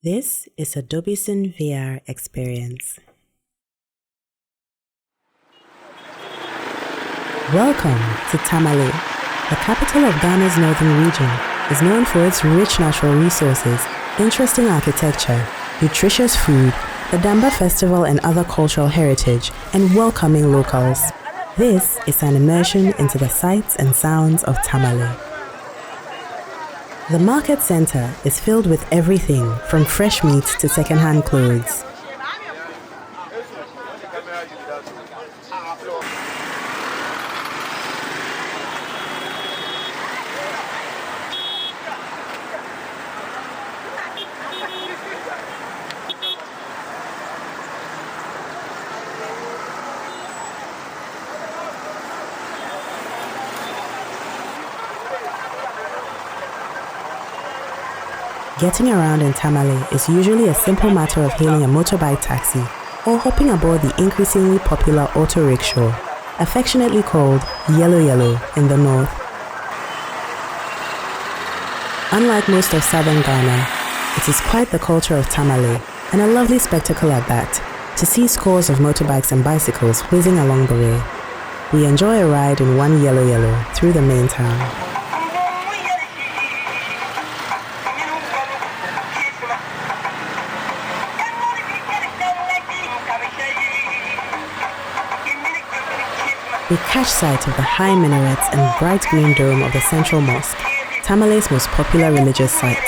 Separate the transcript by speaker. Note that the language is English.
Speaker 1: This is a Dobison VR experience. Welcome to Tamale. The capital of Ghana's northern region is known for its rich natural resources, interesting architecture, nutritious food, the Damba Festival and other cultural heritage, and welcoming locals. This is an immersion into the sights and sounds of Tamale. The market center is filled with everything from fresh meat to second-hand clothes. Getting around in Tamale is usually a simple matter of hailing a motorbike taxi or hopping aboard the increasingly popular auto-rickshaw, affectionately called Yellow Yellow in the north. Unlike most of southern Ghana, it is quite the culture of Tamale, and a lovely spectacle at that, to see scores of motorbikes and bicycles whizzing along the way. We enjoy a ride in one Yellow Yellow through the main town. We catch sight of the high minarets and bright green dome of the central mosque, Tamale's most popular religious site.